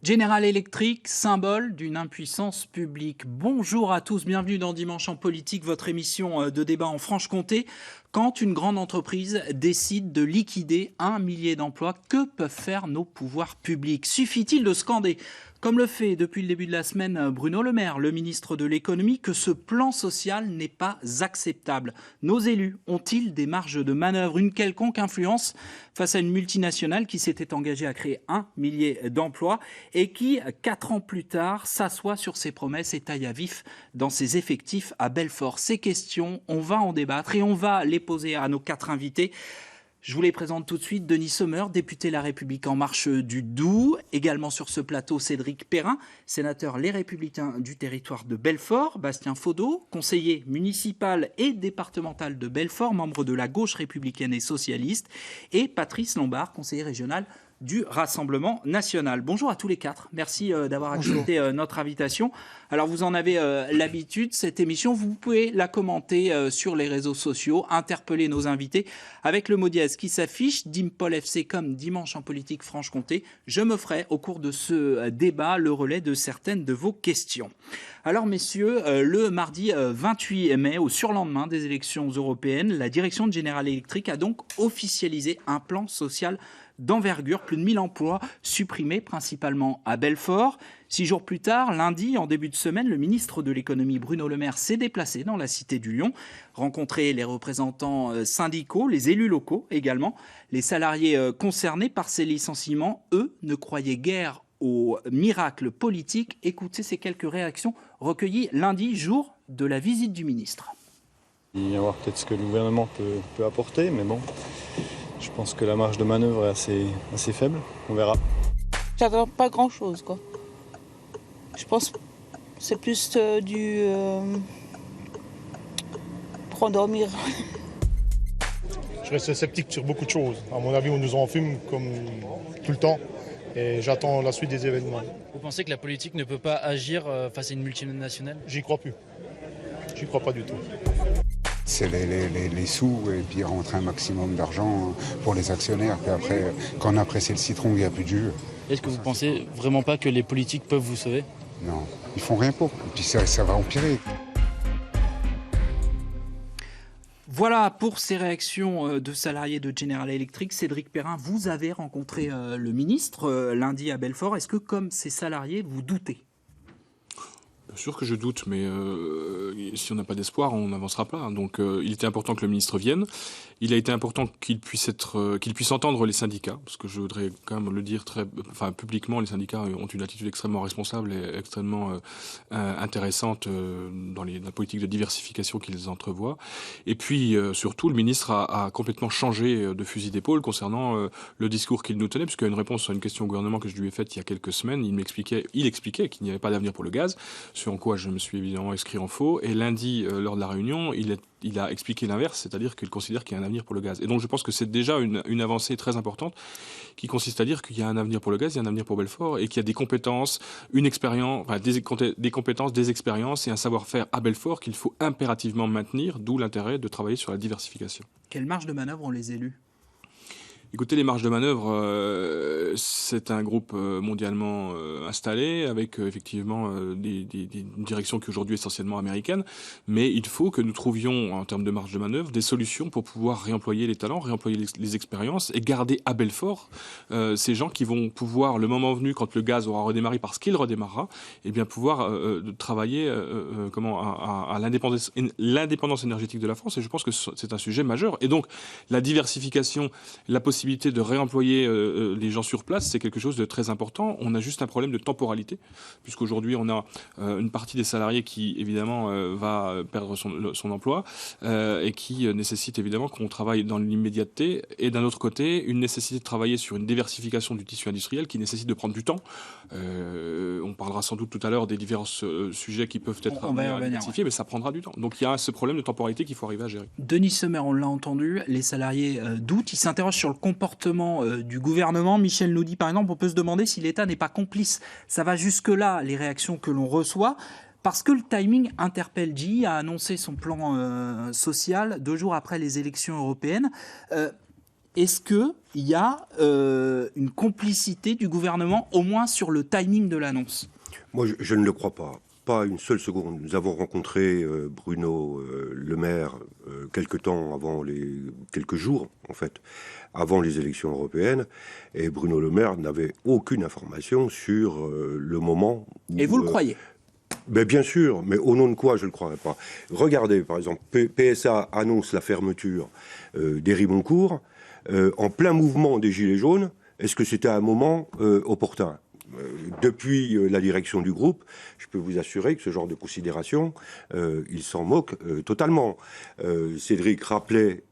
General Electric, symbole d'une impuissance publique. Bonjour à tous, bienvenue dans Dimanche en politique, votre émission de débat en Franche-Comté. Quand une grande entreprise décide de liquider 1 millier d'emplois, que peuvent faire nos pouvoirs publics? Suffit-il de scander, comme le fait depuis le début de la semaine Bruno Le Maire, le ministre de l'économie, que ce plan social n'est pas acceptable? Nos élus ont-ils des marges de manœuvre, une quelconque influence face à une multinationale qui s'était engagée à créer 1 millier d'emplois et qui, 4 ans plus tard, s'assoit sur ses promesses et taille à vif dans ses effectifs à Belfort? Ces questions, on va en débattre et on va les poser à nos 4 invités. Je vous les présente tout de suite. Denis Sommer, député La République En Marche du Doubs. Également sur ce plateau, Cédric Perrin, sénateur Les Républicains du territoire de Belfort. Bastien Faudeau, conseiller municipal et départemental de Belfort, membre de la gauche républicaine et socialiste. Et Patrice Lombard, conseiller régional du Rassemblement national. Bonjour à tous les 4. Merci d'avoir accepté notre invitation. Alors vous en avez l'habitude, cette émission, vous pouvez la commenter sur les réseaux sociaux, interpeller nos invités avec le mot dièse qui s'affiche, Dimpol FC comme Dimanche en politique Franche-Comté. Je me ferai au cours de ce débat le relais de certaines de vos questions. Alors messieurs, le mardi 28 mai, au surlendemain des élections européennes, la direction de General Electric a donc officialisé un plan social d'envergure, plus de 1000 emplois supprimés principalement à Belfort. 6 jours plus tard, lundi, en début de semaine, le ministre de l'économie Bruno Le Maire s'est déplacé dans la cité du Lion, rencontrer les représentants syndicaux, les élus locaux également. Les salariés concernés par ces licenciements, eux, ne croyaient guère au miracle politique. Écoutez ces quelques réactions recueillies lundi, jour de la visite du ministre. Il va y avoir peut-être ce que le gouvernement peut apporter, mais bon, je pense que la marge de manœuvre est assez faible, on verra. J'attends pas grand-chose, quoi. Je pense que c'est plus pour endormir. Je reste sceptique sur beaucoup de choses. À mon avis, on nous en fume comme tout le temps et j'attends la suite des événements. Vous pensez que la politique ne peut pas agir face à une multinationale? J'y crois plus. J'y crois pas du tout. C'est les sous et puis rentrer un maximum d'argent pour les actionnaires. Puis après, quand on a pressé le citron, il n'y a plus de jus. Est-ce que vous pensez vraiment pas que les politiques peuvent vous sauver? Non, ils font rien pour. Et puis ça va empirer. Voilà pour ces réactions de salariés de General Electric. Cédric Perrin, vous avez rencontré le ministre lundi à Belfort. Est-ce que, comme ces salariés, vous doutez ? Bien sûr que je doute, mais si on n'a pas d'espoir, on n'avancera pas. Donc il était important que le ministre vienne. Il a été important qu'il puisse entendre les syndicats, parce que je voudrais quand même le dire publiquement, les syndicats ont une attitude extrêmement responsable et extrêmement intéressante dans la politique de diversification qu'ils entrevoient. Et puis surtout, le ministre a complètement changé de fusil d'épaule concernant le discours qu'il nous tenait, puisqu'il y a une réponse à une question au gouvernement que je lui ai faite il y a quelques semaines. Il expliquait qu'il n'y avait pas d'avenir pour le gaz, sur en quoi je me suis évidemment inscrit en faux. Et lundi, lors de la réunion, il a expliqué l'inverse, c'est-à-dire qu'il considère qu'il y a un avenir pour le gaz. Et donc je pense que c'est déjà une avancée très importante qui consiste à dire qu'il y a un avenir pour le gaz, il y a un avenir pour Belfort et qu'il y a des compétences, une expérience, des compétences, des expériences et un savoir-faire à Belfort qu'il faut impérativement maintenir, d'où l'intérêt de travailler sur la diversification. Quelle marge de manœuvre ont les élus ? Écoutez, les marges de manœuvre, c'est un groupe mondialement installé, avec effectivement une direction qui aujourd'hui est essentiellement américaine, mais il faut que nous trouvions, en termes de marge de manœuvre, des solutions pour pouvoir réemployer les talents, réemployer les expériences et garder à Belfort ces gens qui vont pouvoir, le moment venu, quand le gaz aura redémarré, parce qu'il redémarrera, eh bien pouvoir travailler à l'indépendance énergétique de la France, et je pense que c'est un sujet majeur. Et donc, la diversification, la possibilité de réemployer les gens sur place, c'est quelque chose de très important. On a juste un problème de temporalité, puisqu'aujourd'hui on a une partie des salariés qui évidemment va perdre son emploi et qui nécessite évidemment qu'on travaille dans l'immédiateté, et d'un autre côté une nécessité de travailler sur une diversification du tissu industriel qui nécessite de prendre du temps. On parlera sans doute tout à l'heure des divers sujets qui peuvent être identifiés, mais ça prendra du temps. Donc il y a ce problème de temporalité qu'il faut arriver à gérer. Denis Sommer, on l'a entendu, les salariés doutent, ils s'interrogent sur le comportement du gouvernement. Michel nous dit par exemple, on peut se demander si l'État n'est pas complice. Ça va jusque-là, les réactions que l'on reçoit. Parce que le timing interpelle. GE a annoncé son plan social 2 jours après les élections européennes. est-ce qu'il y a une complicité du gouvernement, au moins sur le timing de l'annonce? Moi, je ne le crois pas. Pas une seule seconde. Nous avons rencontré Bruno Le Maire quelques jours, en fait, avant les élections européennes. Et Bruno Le Maire n'avait aucune information sur le moment où... Et vous le croyez? Ben bien sûr, mais au nom de quoi je ne le croirais pas? Regardez, par exemple, PSA annonce la fermeture des Rimoncourt en plein mouvement des Gilets jaunes. Est-ce que c'était un moment opportun? Depuis la direction du groupe, je peux vous assurer que ce genre de considération, il s'en moque totalement. Cédric rappelait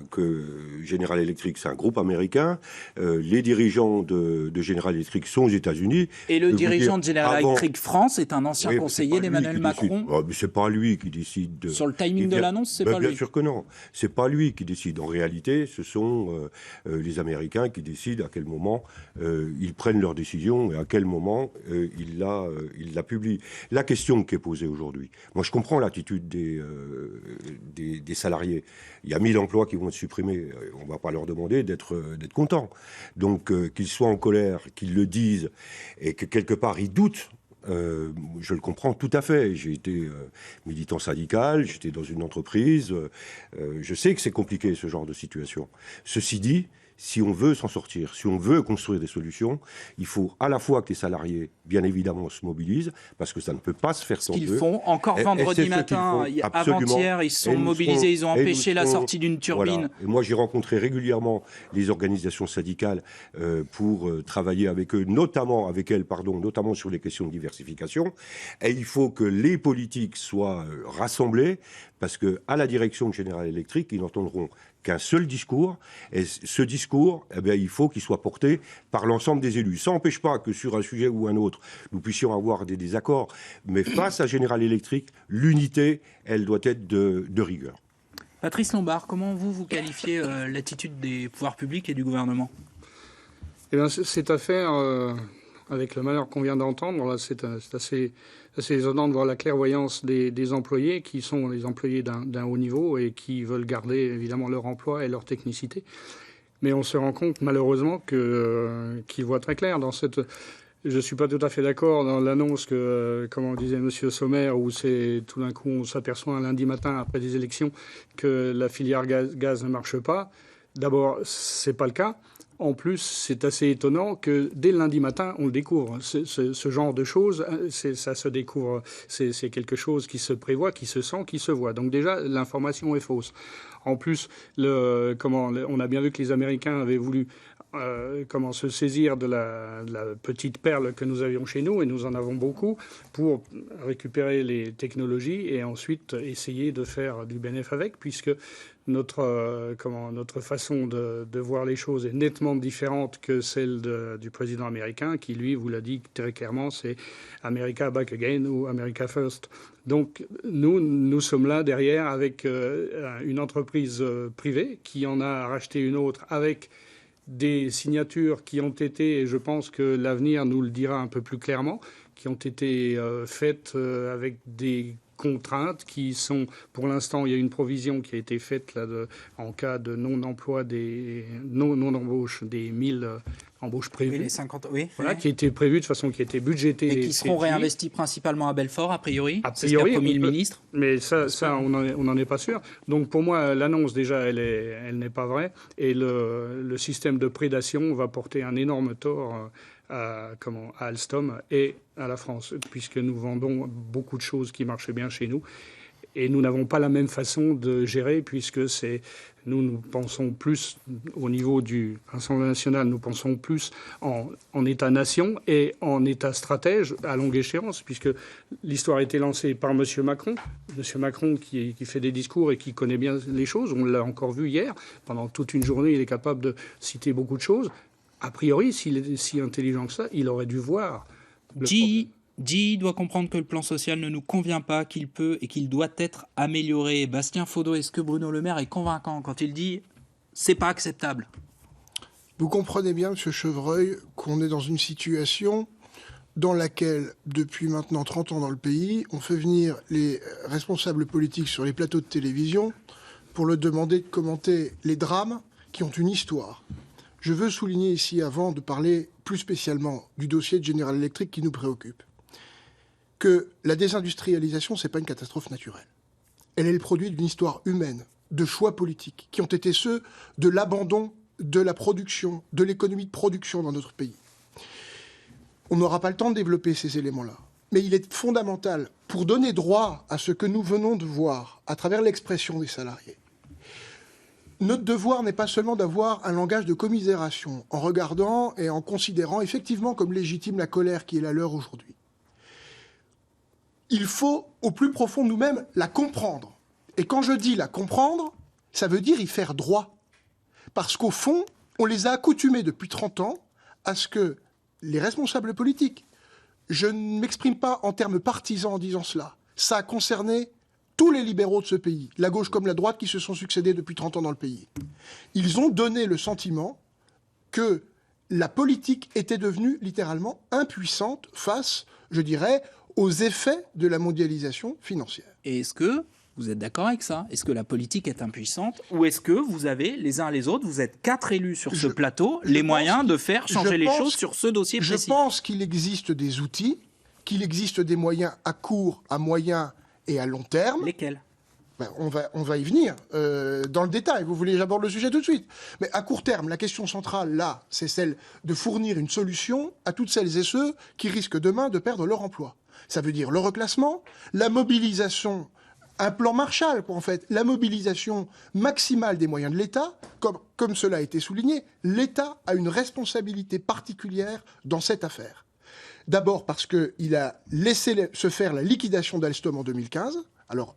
que General Electric, c'est un groupe américain. Les dirigeants de General Electric sont aux États-Unis. Et le dirigeant de General Electric France est un ancien conseiller d'Emmanuel Macron. Oh, mais c'est pas lui qui décide. Sur le timing de l'annonce, c'est pas lui. Bien sûr que non. C'est pas lui qui décide. En réalité, ce sont les Américains qui décident à quel moment ils prennent leurs décisions et à quel moment ils la publient. La question qui est posée aujourd'hui, moi je comprends l'attitude des salariés. Il y a 1000 emplois qui vont être supprimés. On ne va pas leur demander d'être contents. Donc qu'ils soient en colère, qu'ils le disent et que quelque part ils doutent. Je le comprends tout à fait. J'ai été militant syndical, j'étais dans une entreprise. Je sais que c'est compliqué ce genre de situation. Ceci dit, si on veut s'en sortir, si on veut construire des solutions, il faut à la fois que les salariés, bien évidemment, se mobilisent, parce que ça ne peut pas se faire sans eux. Ce qu'ils font, encore vendredi matin, avant-hier, ils se sont mobilisés, ils ont empêché la sortie d'une turbine. Voilà. Et moi, j'ai rencontré régulièrement les organisations syndicales pour travailler avec eux, notamment sur les questions de diversification. Et il faut que les politiques soient rassemblés, parce qu'à la direction de General Electric, ils n'entendront qu'un seul discours, et ce discours, il faut qu'il soit porté par l'ensemble des élus. Ça n'empêche pas que sur un sujet ou un autre, nous puissions avoir des désaccords, mais face à General Electric, l'unité, elle doit être de rigueur. Patrice Lombard, comment vous qualifiez l'attitude des pouvoirs publics et du gouvernement? Eh bien, cette affaire, avec le malheur qu'on vient d'entendre, là, c'est assez étonnant de voir la clairvoyance des employés, qui sont les employés d'un haut niveau et qui veulent garder évidemment leur emploi et leur technicité. Mais on se rend compte malheureusement qu'ils voient très clair dans cette... Je ne suis pas tout à fait d'accord dans l'annonce que, comme disait M. Sommer, où c'est tout d'un coup on s'aperçoit un lundi matin après des élections que la filière gaz ne marche pas. D'abord, ce n'est pas le cas. En plus, c'est assez étonnant que dès le lundi matin, on le découvre. Ce genre de choses, ça se découvre. C'est quelque chose qui se prévoit, qui se sent, qui se voit. Donc déjà, l'information est fausse. En plus, on a bien vu que les Américains avaient voulu se saisir de la petite perle que nous avions chez nous, et nous en avons beaucoup, pour récupérer les technologies et ensuite essayer de faire du bénéfice avec, puisque notre façon de voir les choses est nettement différente que celle du président américain, qui, lui, vous l'a dit très clairement, c'est America Back Again ou America First. Donc, nous sommes là derrière avec une entreprise privée qui en a racheté une autre avec des signatures qui ont été, et je pense que l'avenir nous le dira un peu plus clairement, qui ont été faites avec des contraintes qui sont, pour l'instant, il y a une provision qui a été faite là, en cas de non-emploi non-embauche des 1000 embauches prévues. Oui, les 50, oui. Voilà, qui a été prévue de façon qui a été budgétée. Et qui seront réinvestis principalement à Belfort, a priori. A priori, c'est ce qu'a promis le ministre. Mais ça on n'en est pas sûr. Donc pour moi, l'annonce, déjà, elle n'est pas vraie. Et le système de prédation va porter un énorme tort à Alstom et à la France, puisque nous vendons beaucoup de choses qui marchaient bien chez nous. Et nous n'avons pas la même façon de gérer, puisque nous pensons plus, au niveau du Assemblée nationale, nous pensons plus en État-nation et en État stratège à longue échéance, puisque l'histoire a été lancée par M. Macron. M. Macron qui fait des discours et qui connaît bien les choses. On l'a encore vu hier. Pendant toute une journée, il est capable de citer beaucoup de choses. A priori, s'il est si intelligent que ça, il aurait dû voir. Guy doit comprendre que le plan social ne nous convient pas, qu'il peut et qu'il doit être amélioré. Bastien Faudot, est-ce que Bruno Le Maire est convaincant quand il dit « c'est pas acceptable » ? Vous comprenez bien, M. Chevreuil, qu'on est dans une situation dans laquelle, depuis maintenant 30 ans dans le pays, on fait venir les responsables politiques sur les plateaux de télévision pour leur demander de commenter les drames qui ont une histoire. Je veux souligner ici, avant de parler plus spécialement du dossier de General Electric qui nous préoccupe, que la désindustrialisation, ce n'est pas une catastrophe naturelle. Elle est le produit d'une histoire humaine, de choix politiques, qui ont été ceux de l'abandon de la production, de l'économie de production dans notre pays. On n'aura pas le temps de développer ces éléments-là. Mais il est fondamental, pour donner droit à ce que nous venons de voir à travers l'expression des salariés, notre devoir n'est pas seulement d'avoir un langage de commisération en regardant et en considérant effectivement comme légitime la colère qui est la leur aujourd'hui. Il faut, au plus profond de nous-mêmes, la comprendre. Et quand je dis la comprendre, ça veut dire y faire droit. Parce qu'au fond, on les a accoutumés depuis 30 ans à ce que les responsables politiques, je ne m'exprime pas en termes partisans en disant cela, ça a concerné tous les libéraux de ce pays, la gauche comme la droite qui se sont succédés depuis 30 ans dans le pays. Ils ont donné le sentiment que la politique était devenue littéralement impuissante face, je dirais, aux effets de la mondialisation financière. Et est-ce que vous êtes d'accord avec ça? Est-ce que la politique est impuissante? Ou est-ce que vous avez, les uns les autres, vous êtes 4 élus sur ce plateau, les moyens de faire changer les choses sur ce dossier précis? Je pense qu'il existe des outils, qu'il existe des moyens à court, à moyen et à long terme. Lesquels? On va y venir dans le détail. Vous voulez que j'aborde le sujet tout de suite. Mais à court terme, la question centrale, là, c'est celle de fournir une solution à toutes celles et ceux qui risquent demain de perdre leur emploi. Ça veut dire le reclassement, la mobilisation, un plan Marshall, en fait, la mobilisation maximale des moyens de l'État. Comme cela a été souligné, l'État a une responsabilité particulière dans cette affaire. D'abord parce qu'il a laissé se faire la liquidation d'Alstom en 2015. Alors,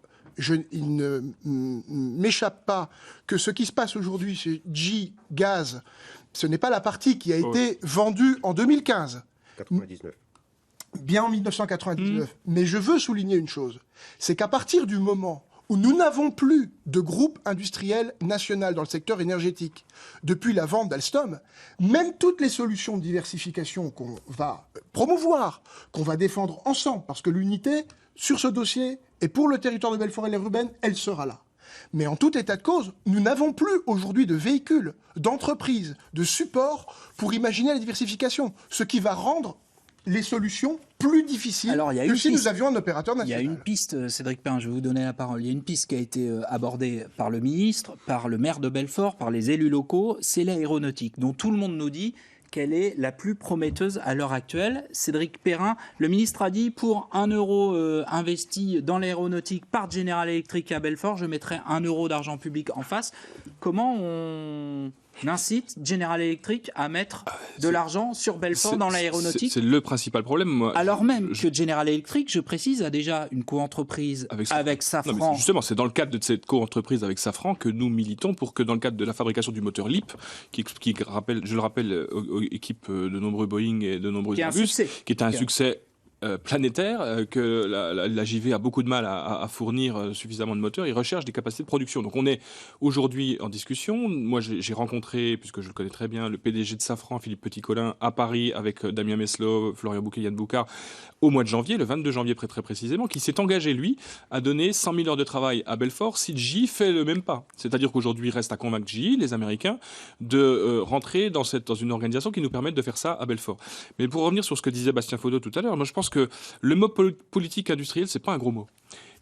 il ne m'échappe pas que ce qui se passe aujourd'hui chez J-Gaz, ce n'est pas la partie qui a été vendue en 2015. 99. Bien en 1999. Mais je veux souligner une chose, c'est qu'à partir du moment où nous n'avons plus de groupe industriel national dans le secteur énergétique, depuis la vente d'Alstom, même toutes les solutions de diversification qu'on va promouvoir, qu'on va défendre ensemble, parce que l'unité, sur ce dossier, et pour le territoire de Belfort et les Roubennes, elle sera là. Mais en tout état de cause, nous n'avons plus aujourd'hui de véhicules, d'entreprises, de supports pour imaginer la diversification, ce qui va rendre les solutions plus difficiles que si nous avions un opérateur national. Il y a une piste, Cédric Perrin, je vais vous donner la parole. Il y a une piste qui a été abordée par le ministre, par le maire de Belfort, par les élus locaux, c'est l'aéronautique, dont tout le monde nous dit qu'elle est la plus prometteuse à l'heure actuelle. Cédric Perrin, le ministre a dit, pour 1 euro investi dans l'aéronautique par General Electric à Belfort, je mettrai 1 euro d'argent public en face. Comment on incite General Electric à mettre de l'argent sur Belfort dans l'aéronautique? C'est le principal problème. Moi, alors même que General Electric, je précise, a déjà une co-entreprise avec Safran. Non, justement, c'est dans le cadre de cette co-entreprise avec Safran que nous militons pour que dans le cadre de la fabrication du moteur LEAP, qui rappelle, je le rappelle, équipe de nombreux Boeing et de nombreux Airbus, qui est un succès planétaire, que la JV a beaucoup de mal à fournir suffisamment de moteurs, ils recherchent des capacités de production. Donc on est aujourd'hui en discussion. Moi j'ai rencontré, puisque je le connais très bien, le PDG de Safran, Philippe Petit-Colin, à Paris avec Damien Meslot, Florian Bouquet, Yann Boucard, au mois de janvier, le 22 janvier très précisément, qui s'est engagé, lui, à donner 100 000 heures de travail à Belfort si GE fait le même pas. C'est-à-dire qu'aujourd'hui, il reste à convaincre GE, les Américains, de rentrer dans une organisation qui nous permette de faire ça à Belfort. Mais pour revenir sur ce que disait Bastien Faudot tout à l'heure, moi je pense que le mot politique industrielle, c'est pas un gros mot.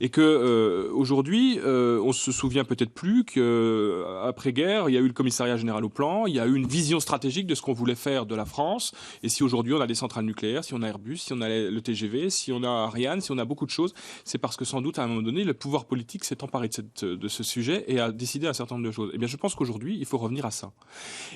Et que aujourd'hui, on se souvient peut-être plus qu'après-guerre, il y a eu le commissariat général au plan, il y a eu une vision stratégique de ce qu'on voulait faire de la France. Et si aujourd'hui on a des centrales nucléaires, si on a Airbus, si on a le TGV, si on a Ariane, si on a beaucoup de choses, c'est parce que sans doute à un moment donné, le pouvoir politique s'est emparé de ce sujet et a décidé un certain nombre de choses. Eh bien, je pense qu'aujourd'hui, il faut revenir à ça.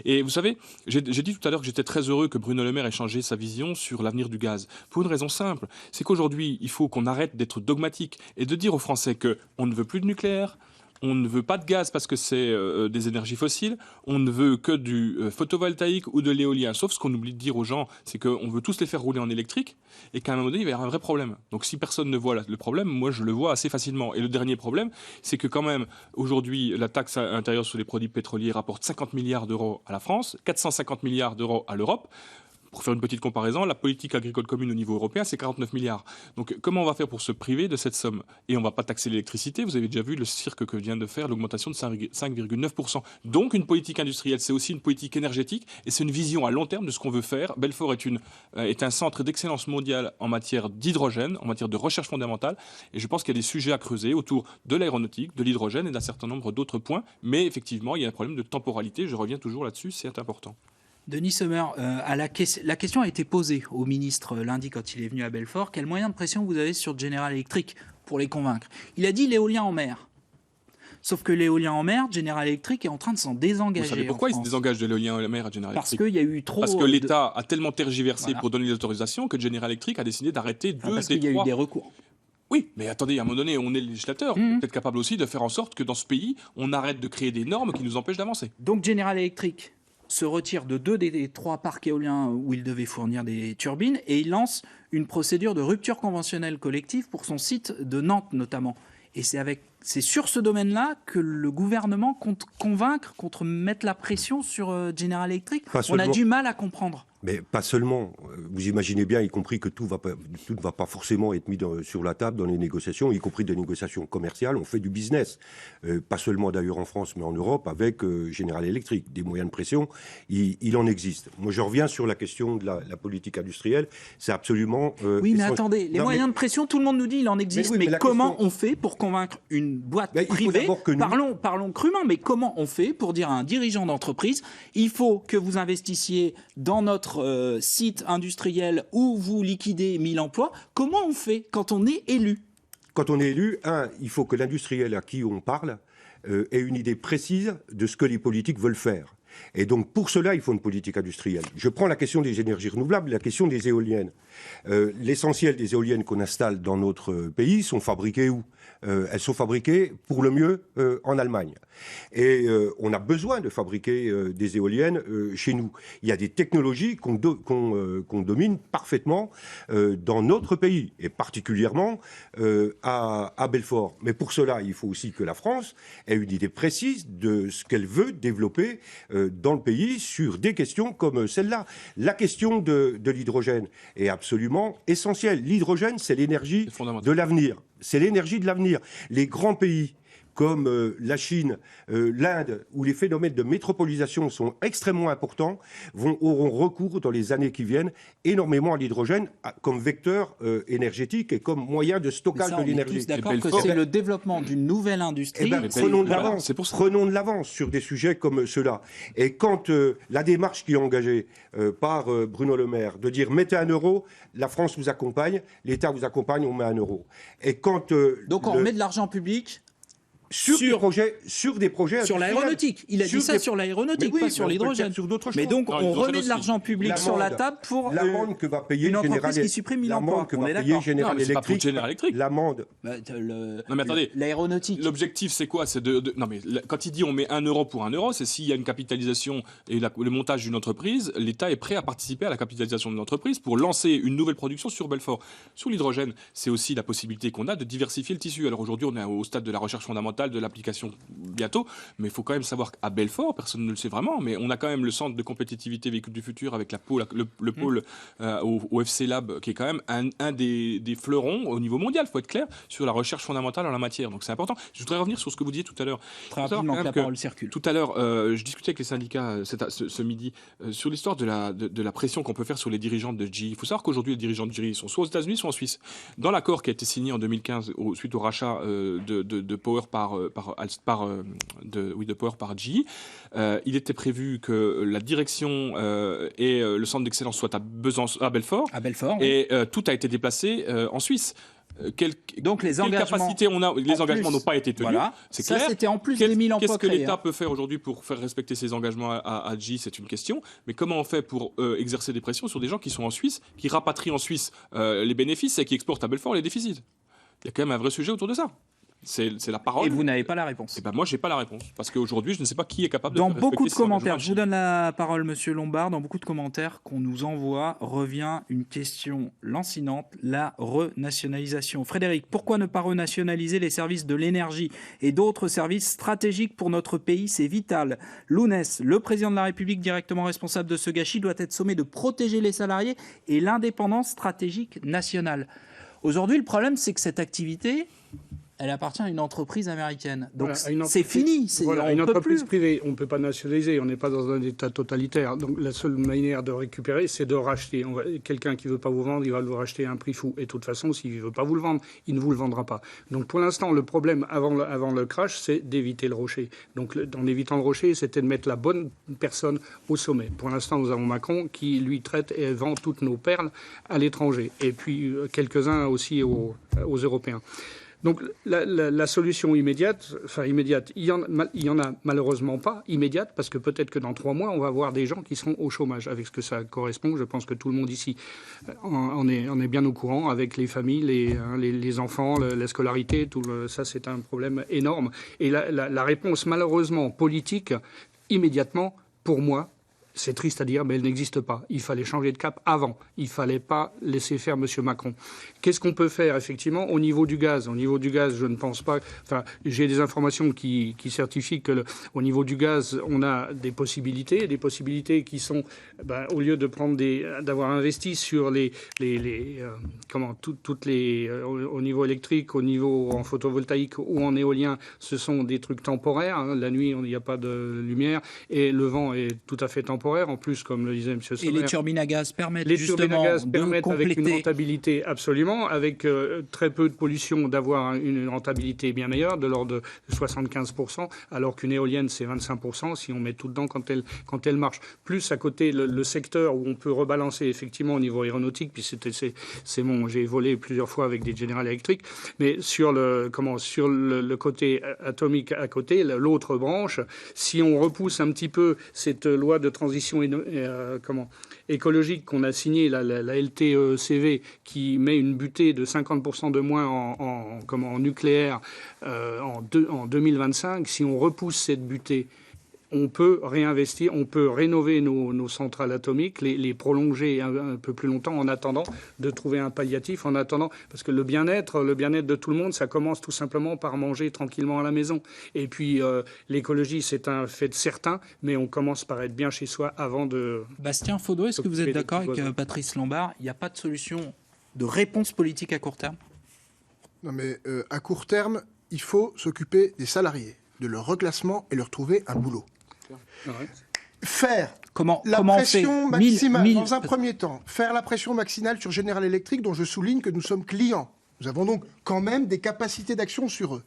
Et vous savez, j'ai dit tout à l'heure que j'étais très heureux que Bruno Le Maire ait changé sa vision sur l'avenir du gaz. Pour une raison simple, c'est qu'aujourd'hui, il faut qu'on arrête d'être dogmatique et de dire aux Français qu'on ne veut plus de nucléaire, on ne veut pas de gaz parce que c'est des énergies fossiles, on ne veut que du photovoltaïque ou de l'éolien. Sauf ce qu'on oublie de dire aux gens, c'est qu'on veut tous les faire rouler en électrique et qu'à un moment donné, il va y avoir un vrai problème. Donc si personne ne voit le problème, moi je le vois assez facilement. Et le dernier problème, c'est que quand même, aujourd'hui, la taxe intérieure sur les produits pétroliers rapporte 50 milliards d'euros à la France, 450 milliards d'euros à l'Europe. Pour faire une petite comparaison, la politique agricole commune au niveau européen, c'est 49 milliards. Donc comment on va faire pour se priver de cette somme? Et on ne va pas taxer l'électricité. Vous avez déjà vu le cirque que vient de faire l'augmentation de 5,9%. Donc une politique industrielle, c'est aussi une politique énergétique et c'est une vision à long terme de ce qu'on veut faire. Belfort est un centre d'excellence mondiale en matière d'hydrogène, en matière de recherche fondamentale. Et je pense qu'il y a des sujets à creuser autour de l'aéronautique, de l'hydrogène et d'un certain nombre d'autres points. Mais effectivement, il y a un problème de temporalité. Je reviens toujours là-dessus, c'est important. Denis Sommer, la question a été posée au ministre lundi quand il est venu à Belfort. Quels moyens de pression vous avez sur General Electric pour les convaincre? Il a dit l'éolien en mer. Sauf que l'éolien en mer, General Electric est en train de s'en désengager. Vous savez pourquoi il se désengage de l'éolien en mer à General Electric? Parce qu'il y a eu trop... Parce que l'État a tellement tergiversé pour donner les autorisations que General Electric a décidé d'arrêter parce qu'il y a eu des recours. Oui, mais attendez, à un moment donné, on est le législateur, peut-être capable aussi de faire en sorte que dans ce pays, on arrête de créer des normes qui nous empêchent d'avancer. Donc General Electric se retire de 2 des 3 parcs éoliens où il devait fournir des turbines et il lance une procédure de rupture conventionnelle collective pour son site de Nantes notamment. Et c'est sur ce domaine-là que le gouvernement compte convaincre, compte mettre la pression sur General Electric. On a du mal à comprendre. Mais pas seulement. Vous imaginez bien, y compris que tout ne va pas forcément être mis sur la table dans les négociations, y compris des négociations commerciales. On fait du business. Pas seulement d'ailleurs en France, mais en Europe, avec General Electric. Des moyens de pression, il en existe. Moi, je reviens sur la question de la politique industrielle. C'est absolument... oui, mais attendez, les moyens de pression, tout le monde nous dit il en existe. Mais comment on fait pour convaincre une boîte privée? Parlons crûment, mais comment on fait pour dire à un dirigeant d'entreprise, il faut que vous investissiez dans notre site industriel où vous liquidez 1000 emplois? Comment on fait quand on est élu? Quand on est élu, il faut que l'industriel à qui on parle ait une idée précise de ce que les politiques veulent faire. Et donc, pour cela, il faut une politique industrielle. Je prends la question des énergies renouvelables, la question des éoliennes. L'essentiel des éoliennes qu'on installe dans notre pays sont fabriquées où? Elles sont fabriquées, pour le mieux, en Allemagne. Et on a besoin de fabriquer des éoliennes chez nous. Il y a des technologies qu'on domine parfaitement dans notre pays, et particulièrement à Belfort. Mais pour cela, il faut aussi que la France ait une idée précise de ce qu'elle veut développer dans le pays sur des questions comme celle-là. La question de l'hydrogène est absolument essentielle. L'hydrogène, c'est l'énergie de l'avenir. C'est l'énergie de l'avenir. Les grands pays comme la Chine, l'Inde, où les phénomènes de métropolisation sont extrêmement importants, auront recours dans les années qui viennent énormément à l'hydrogène comme vecteur énergétique et comme moyen de stockage de l'énergie. On est tous d'accord que c'est le développement d'une nouvelle industrie. Prenons de l'avance sur des sujets comme ceux-là. Et quand la démarche qui est engagée par Bruno Le Maire, de dire mettez 1 euro, la France vous accompagne, l'État vous accompagne, on met 1 euro. Et quand donc on met de l'argent public sur des projets sur l'aéronautique. Il a dit ça sur l'aéronautique, pas sur l'hydrogène. Mais donc on remet de l'argent public sur la table pour l'amende que va payer une entreprise qui supprime 1000 emplois. On est d'accord. General Electric. L'amende. Non mais attendez. L'aéronautique. L'objectif c'est quoi? C'est non mais quand il dit on met 1 euro pour 1 euro, c'est s'il y a une capitalisation et le montage d'une entreprise, l'État est prêt à participer à la capitalisation de l'entreprise pour lancer une nouvelle production sur Belfort. Sur l'hydrogène, c'est aussi la possibilité qu'on a de diversifier le tissu. Alors aujourd'hui, on est au stade de la recherche fondamentale, de l'application bientôt, mais il faut quand même savoir qu'à Belfort, personne ne le sait vraiment, mais on a quand même le centre de compétitivité véhicule du futur avec le pôle au FC Lab, qui est quand même un des fleurons au niveau mondial, il faut être clair, sur la recherche fondamentale en la matière. Donc c'est important. Je voudrais revenir sur ce que vous disiez tout à l'heure. Très rapidement, que la parole circule. Tout à l'heure, je discutais avec les syndicats ce midi sur l'histoire de la pression qu'on peut faire sur les dirigeants de GE. Il faut savoir qu'aujourd'hui, les dirigeants de GE sont soit aux États-Unis, soit en Suisse. Dans l'accord qui a été signé en 2015 suite au rachat de Power de Power par GE, il était prévu que la direction et le centre d'excellence soient à Belfort. Et tout a été déplacé en Suisse. Donc les capacités on a, les engagements n'ont pas été tenus. Voilà. C'est clair. Ça, c'était en plus des 1000 emplois créés. Qu'est-ce que l'État peut faire aujourd'hui pour faire respecter ses engagements à GE? C'est une question. Mais comment on fait pour exercer des pressions sur des gens qui sont en Suisse, qui rapatrient en Suisse les bénéfices et qui exportent à Belfort les déficits? Il y a quand même un vrai sujet autour de ça. C'est la parole. Et vous n'avez pas la réponse. Et ben moi, j'ai pas la réponse. Parce qu'aujourd'hui, je ne sais pas qui est capable de Dans respecter beaucoup de ces commentaires, engagements. je vous donne la parole, Monsieur Lombard. Dans beaucoup de commentaires qu'on nous envoie, revient une question lancinante, la renationalisation. Frédéric, pourquoi ne pas renationaliser les services de l'énergie et d'autres services stratégiques pour notre pays? C'est vital. Lounès, le président de la République directement responsable de ce gâchis, doit être sommé de protéger les salariés et l'indépendance stratégique nationale. Aujourd'hui, le problème, c'est que cette activité, elle appartient à une entreprise américaine. Donc c'est fini. Voilà, une on peut entreprise plus. privée, on ne peut pas nationaliser, on n'est pas dans un état totalitaire. Donc la seule manière de récupérer, c'est de racheter. Quelqu'un qui ne veut pas vous vendre, il va le racheter à un prix fou. Et de toute façon, s'il ne veut pas vous le vendre, il ne vous le vendra pas. Donc pour l'instant, le problème avant le crash, c'est d'éviter le rocher. Donc en évitant le rocher, c'était de mettre la bonne personne au sommet. Pour l'instant, nous avons Macron qui, lui, traite et vend toutes nos perles à l'étranger. Et puis quelques-uns aussi aux Européens. Donc la solution immédiate, il y en a malheureusement pas immédiate, parce que peut-être que dans 3 mois, on va avoir des gens qui seront au chômage. Avec ce que ça correspond, je pense que tout le monde ici on est bien au courant, avec les familles, les enfants, la scolarité, ça c'est un problème énorme. Et la réponse malheureusement politique, immédiatement, pour moi, c'est triste à dire, mais elle n'existe pas. Il fallait changer de cap avant. Il ne fallait pas laisser faire M. Macron. Qu'est-ce qu'on peut faire, effectivement, au niveau du gaz? Au niveau du gaz, je ne pense pas... Enfin, j'ai des informations qui certifient qu'au niveau du gaz, on a des possibilités qui sont, au lieu de d'avoir investi sur au niveau électrique, au niveau en photovoltaïque ou en éolien, ce sont des trucs temporaires. Hein. La nuit, il n'y a pas de lumière et le vent est tout à fait temporaire. En plus, comme le disait M. Sommer, et les turbines à gaz permettent permettent compléter. avec une rentabilité absolument, avec très peu de pollution, d'avoir une rentabilité bien meilleure, de l'ordre de 75%, alors qu'une éolienne, c'est 25% si on met tout dedans quand elle marche. Plus à côté, le secteur où on peut rebalancer effectivement au niveau aéronautique, puis j'ai volé plusieurs fois avec des General Electric, mais sur le côté atomique à côté, l'autre branche, si on repousse un petit peu cette loi de transition écologique qu'on a signée, la LTECV, qui met une butée de 50% de moins en nucléaire en 2025, si on repousse cette butée, on peut réinvestir, on peut rénover nos centrales atomiques, les prolonger un peu plus longtemps en attendant de trouver un palliatif, parce que le bien-être de tout le monde, ça commence tout simplement par manger tranquillement à la maison. Et puis l'écologie, c'est un fait certain, mais on commence par être bien chez soi avant de... Bastien Faudreau, est-ce que vous êtes d'accord avec Patrice Lombard? Il n'y a pas de solution de réponse politique à court terme? Non mais à court terme, il faut s'occuper des salariés, de leur reclassement et leur trouver un boulot. Faire la pression maximale, dans un premier temps, faire la pression maximale sur General Electric, dont je souligne que nous sommes clients. Nous avons donc quand même des capacités d'action sur eux.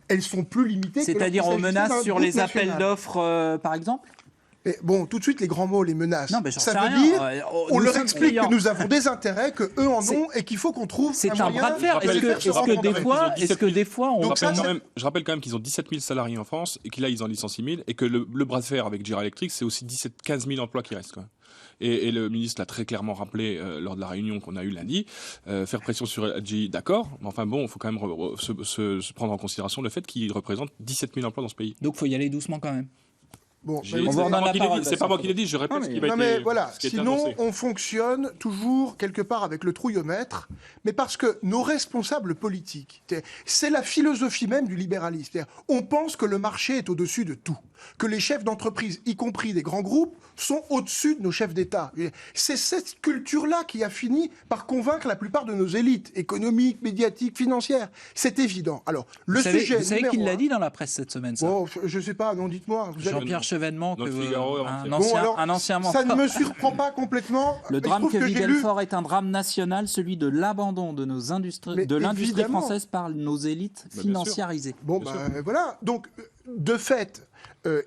Elles sont plus limitées. C'est-à-dire on menace sur les appels d'offres, par exemple? Et bon, tout de suite, les grands mots, les menaces. Non, ça veut dire, on leur explique que nous avons des intérêts, qu'eux en ont, et qu'il faut qu'on trouve un bras de fer. Est-ce que des fois, on... Je rappelle quand même qu'ils ont 17 000 salariés en France, et que là, ils en licencient 1000, et que le bras de fer avec General Electric, c'est aussi 15 000 emplois qui restent, quoi. Et le ministre l'a très clairement rappelé lors de la réunion qu'on a eue lundi. Faire pression sur LG, d'accord, mais enfin bon, il faut quand même se prendre en considération le fait qu'il représente 17 000 emplois dans ce pays. Donc il faut y aller doucement quand même. Bon, c'est pas moi qui l'ai dit, je répète ce qui m'a été voilà. Sinon, annoncé. On fonctionne toujours quelque part avec le trouillomètre, mais parce que nos responsables politiques, c'est la philosophie même du libéralisme. On pense que le marché est au-dessus de tout, que les chefs d'entreprise, y compris des grands groupes, sont au-dessus de nos chefs d'État. C'est cette culture-là qui a fini par convaincre la plupart de nos élites économiques, médiatiques, financières. C'est évident. Alors, vous savez qui l'a dit dans la presse cette semaine, ça? Bon, je sais pas, non, dites-moi. Jean-Pierre Chevènement, un ancien ça ne me surprend pas complètement. Le drame que vit Belfort est un drame national, celui de l'abandon de nos industries, de l'industrie française par nos élites financiarisées. Bon, voilà. Donc, de fait,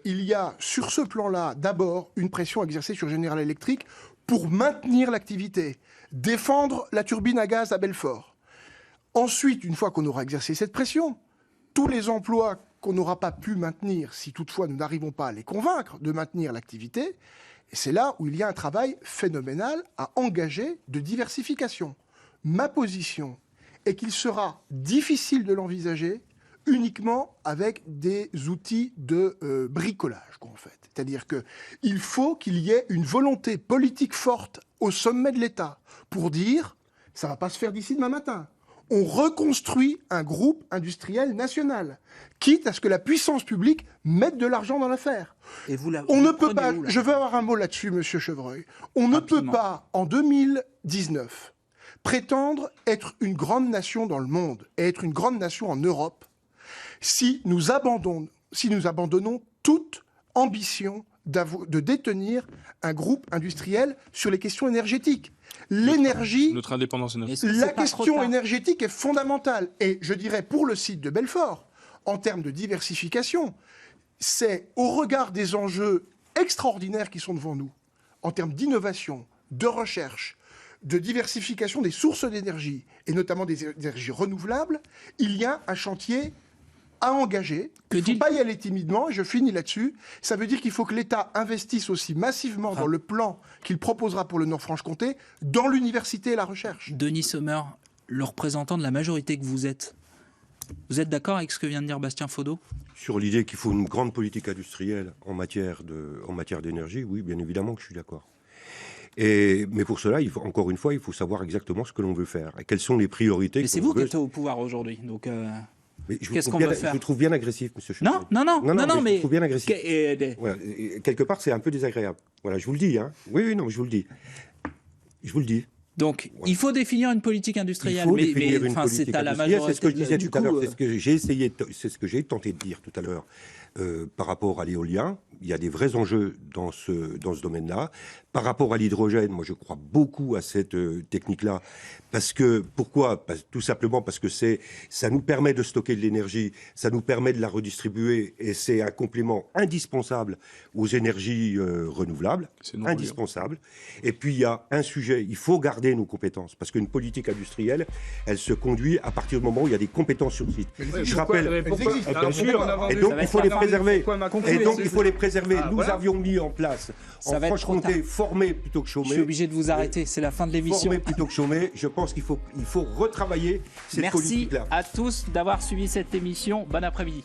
il y a sur ce plan-là, d'abord, une pression exercée sur General Electric pour maintenir l'activité, défendre la turbine à gaz à Belfort. Ensuite, une fois qu'on aura exercé cette pression, tous les emplois qu'on n'aura pas pu maintenir, si toutefois nous n'arrivons pas à les convaincre de maintenir l'activité, et c'est là où il y a un travail phénoménal à engager de diversification. Ma position est qu'il sera difficile de l'envisager uniquement avec des outils de bricolage, quoi, en fait. C'est-à-dire qu'il faut qu'il y ait une volonté politique forte au sommet de l'État pour dire ça ne va pas se faire d'ici demain matin. On reconstruit un groupe industriel national, quitte à ce que la puissance publique mette de l'argent dans l'affaire. On ne peut pas, je veux avoir un mot là-dessus, monsieur Chevreuil, on ne peut pas, en 2019, prétendre être une grande nation dans le monde et être une grande nation en Europe si nous abandonnons toute ambition de détenir un groupe industriel sur les questions énergétiques. L'énergie, notre indépendance énergétique. la question énergétique est fondamentale. Et je dirais pour le site de Belfort, en termes de diversification, c'est au regard des enjeux extraordinaires qui sont devant nous, en termes d'innovation, de recherche, de diversification des sources d'énergie, et notamment des énergies renouvelables, il y a un chantier à engager. Il ne faut pas y aller timidement, et je finis là-dessus. Ça veut dire qu'il faut que l'État investisse aussi massivement dans le plan qu'il proposera pour le Nord-Franche-Comté, dans l'université et la recherche. Denis Sommer, le représentant de la majorité que vous êtes d'accord avec ce que vient de dire Bastien Faudeau ? Sur l'idée qu'il faut une grande politique industrielle en matière d'énergie, oui, bien évidemment que je suis d'accord. Mais pour cela, encore une fois, il faut savoir exactement ce que l'on veut faire et quelles sont les priorités. Mais c'est vous qui êtes au pouvoir aujourd'hui, donc... Qu'est-ce qu'on va faire ? Je vous trouve bien agressif, monsieur Chevreuil. Non, mais... Je vous trouve bien agressif. Voilà, quelque part, c'est un peu désagréable. Voilà, je vous le dis. Hein. Oui, non, je vous le dis. Je vous le dis. Donc, voilà. Il faut définir une politique industrielle. C'est à la majorité. C'est ce que je disais tout à l'heure. C'est ce que j'ai tenté de dire tout à l'heure par rapport à l'éolien. Il y a des vrais enjeux dans ce domaine-là. Par rapport à l'hydrogène, moi, je crois beaucoup à cette technique-là. Pourquoi ? Tout simplement parce que ça nous permet de stocker de l'énergie, ça nous permet de la redistribuer, et c'est un complément indispensable aux énergies renouvelables. Indispensable. Et puis, il y a un sujet, il faut garder nos compétences, parce qu'une politique industrielle, elle se conduit à partir du moment où il y a des compétences sur le site. Je rappelle, bien sûr, et donc il faut les préserver. Nous avions mis en place, en Franche-Comté, former plutôt que chômer. Je suis obligé de vous arrêter, c'est la fin de l'émission. Former plutôt que chômer, je pense qu'il faut retravailler cette politique-là. Merci à tous d'avoir suivi cette émission. Bon après-midi.